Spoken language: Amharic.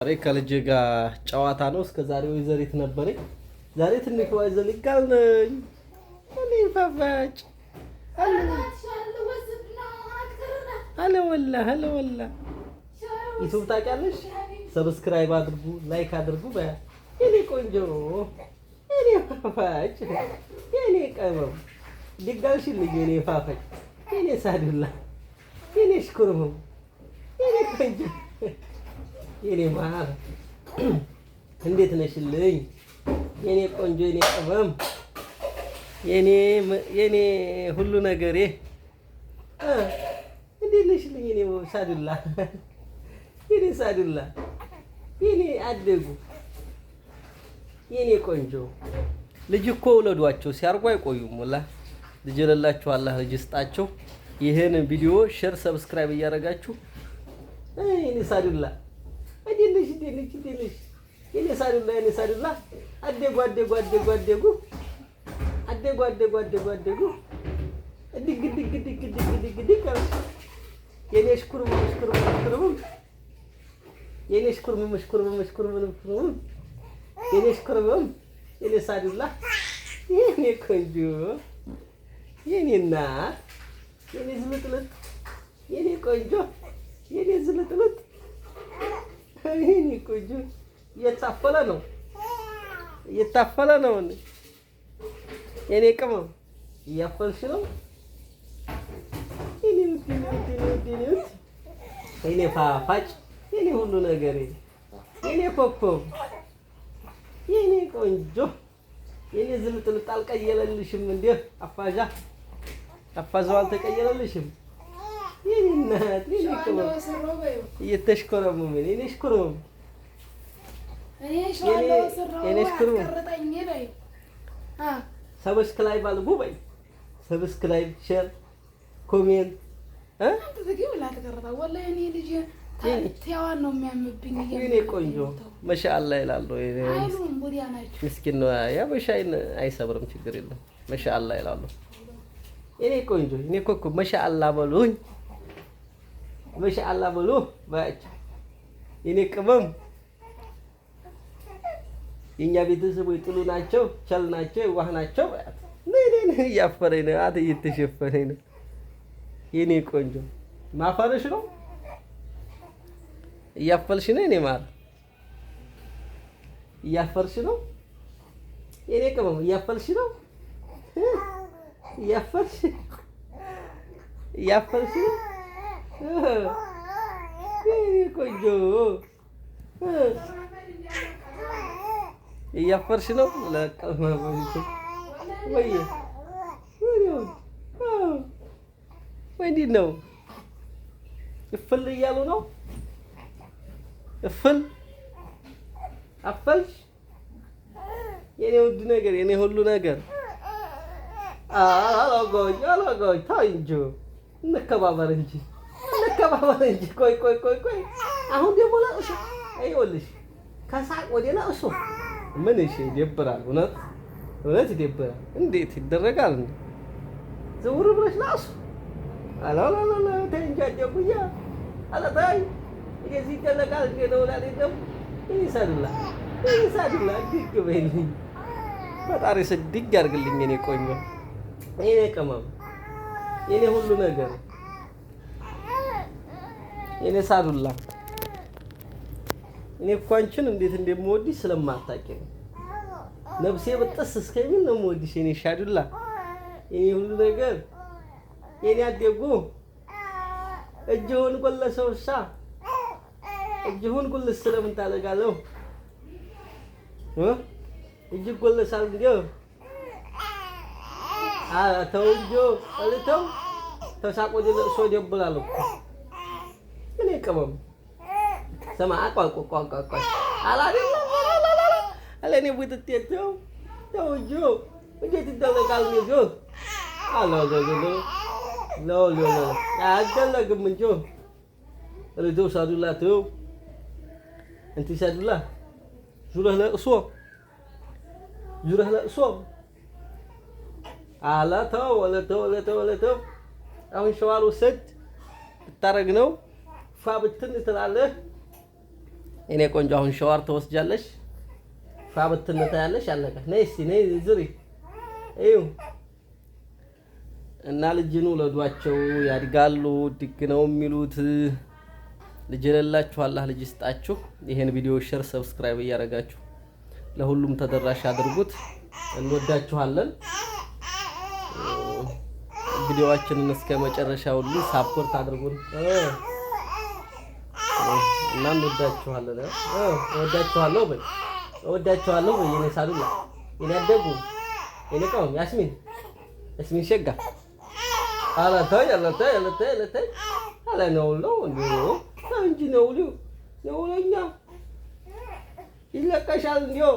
ዛሬ ከልጅ ጋር ጨዋታ ነው። እስከ ዛሬ ወይዘሪት ነበረኝ። ዛሬ ትንሽ ወይዘሪት ጋር ነኝ። እኔ ፋፋጭ አለ ወላ ዩቲዩብ ታውቂያለሽ? ሰብስክራይብ አድርጉ፣ ላይክ አድርጉ። የኔ ቆንጆ፣ የኔ ፋፋጭ፣ የኔ ቀመም ድጋልሽልኝ፣ የኔ ፋፋጭ፣ የኔ ሳዱላ፣ የኔ ሽኩርሙ፣ የኔ ቆንጆ፣ የኔ ማር እንዴት ነሽልኝ? የኔ ቆንጆ፣ የኔ ቅመም፣ የኔ ሁሉ ነገሬ እንዴት ነሽልኝ? የኔ ሳዱላ፣ የኔ ሳዱላ፣ የኔ አደጉ፣ የኔ ቆንጆ። ልጅ እኮ ውለዷቸው፣ ሲያርጉ አይቆዩም። ወላ ልጅ የሌላችሁ አላህ ልጅ ይስጣቸው። ይሄን ቪዲዮ ሼር፣ ሰብስክራይብ እያደረጋችሁ የኔ ሳዱላ እንዴት ነሽ? የኔ ሳዱላ አደጉ ድግ የኔ ሽኩርም የኔ ሳዱላ፣ የኔ ቆንጆ፣ የኔ እናት፣ የኔ ዝልጥልጥ፣ የኔ ቆንጆ፣ የኔ ዝልጥልጥ፣ የኔ ቆንጆ። እየታፈለ ነው። የኔ ቅመም እያፈልሽ ነው። የኔ ፋፋጭ፣ የኔ ሁሉ ነገሬ፣ የኔ ኮከብ፣ የኔ ቆንጆ፣ የኔ ዝልጥልጥ አልቀየለልሽም እንዴ? አፋዛው አልተቀየለልሽም? የኔ እናት፣ የኔ ቅመም እየተሽኮረመመ የኔ ሽኩርመም፣ የኔ ሽኩርመም። ሰብስክራይብ አድርጉ በይ። ሰብስክራይብ፣ ሼር፣ ኮሜንት የኔ ቆንጆ ማሻአላ ይላሉ። ምስኪን ነው ያ በሻይን አይሰብርም፣ ችግር የለም። ማሻአላ ይላሉ። የኔ ቆንጆ፣ የኔ ኮከብ ማሻአላ በሉኝ። ማሻአላ በሉ ባጭ። የኔ ቅመም የኛ ቤተሰቦች ጥሉ ናቸው፣ ቸል ናቸው፣ ዋህ ናቸው። ነኝ እያፈረኝ ነው፣ አት እየተሸፈነኝ ነው። የኔ ቆንጆ ማፈረሽ ነው፣ እያፈልሽ ነው። የኔ ማር እያፈርሽ ነው። የኔ ቅመም እያፈልሽ ነው። እያፈልሽ ነው። የኔ ቆንጆ እያፈርሽ ነው። ለቀመመሽ ወይ እንዴት ነው? እፍል እያሉ ነው። እፍል አፈልሽ የኔ ውድ ነገር፣ የኔ ሁሉ ነገር። አላጎኝ ተው እንጂ እንከባበር እንጂ። ቆይ አሁን ደግሞ ለእሱ አይወልሽ ከሳቅ ወደ ለእሱ ምን? እሺ ይደብራል። እውነት ይደብራል። እንዴት ይደረጋል? እንዴ ዘውር ብለሽ ለእሱ አላላላ ተንጃጀኩያ አላታይ እዚህ ይደረጋል። እንዴ ነው አይደለም? ይሳዱላ ድግ በይልኝ። ፈጣሪ ስድግ ያርግልኝ። የኔ ቆንጆ፣ የኔ ቅመም፣ የኔ ሁሉ ነገር፣ የኔ ሳዱላ። እኔ እኮ አንቺን እንዴት እንደምወድሽ ስለማታውቂ ነው። ነፍሴ በጥስ እስከሚል ነው የምወድሽ የኔ ሻዱላ፣ የኔ ሁሉ ነገር፣ የኔ አደጉ። እጅሁን ጎለሰውሳ እጅሁን ጉልስ ስለምን ታደርጋለህ? እጅ ጎለሳል እንዴ? ተው እንጂ አልተው። ተሳቆ ለእሱ ይደብራል እኮ። እኔ ቅመም ሰማ አቋቋቋቋቋ አላደለም አለኔ ወጥተው ተው እንጂ እንዴት ይደረጋል? እንጂ አላዘዘለ ነው አደረግም እንጂ ለዶ ሳዱላ ተው انت ሳዱላ ዙረህ ለእሱ አላ ተው ወለተው አሁን ሸዋር ውሰድ ብታረግ ነው ፋብትን ትላለህ። እኔ ቆንጆ አሁን ሻወር ትወስጃለሽ፣ ፋብትነታ ያለሽ አለቀ። ነይ እስኪ ነይ ዙሪ እዩ እና ልጅን ውለዷቸው ያድጋሉ። ድግ ነው የሚሉት። ልጅ የሌላችሁ አላህ ልጅ ይስጣችሁ። ይሄን ቪዲዮ ሼር፣ ሰብስክራይብ እያደረጋችሁ ለሁሉም ተደራሽ አድርጉት። እንወዳችኋለን። ቪዲዮአችንን እስከ መጨረሻው ሁሉ ሳፖርት አድርጉን እና እንወዳችኋለን። እወዳችኋለሁ በይ፣ እወዳችኋለሁ በይ። የኔ ሳዱላ፣ የኔ አደጉ፣ የኔ ቀውም ያስሚን ሸጋ አላታይ አላታይ አላታይ አላታይ አላ ነው ነው እንጂ ነው ለኛ ይለቀሻል እንዲው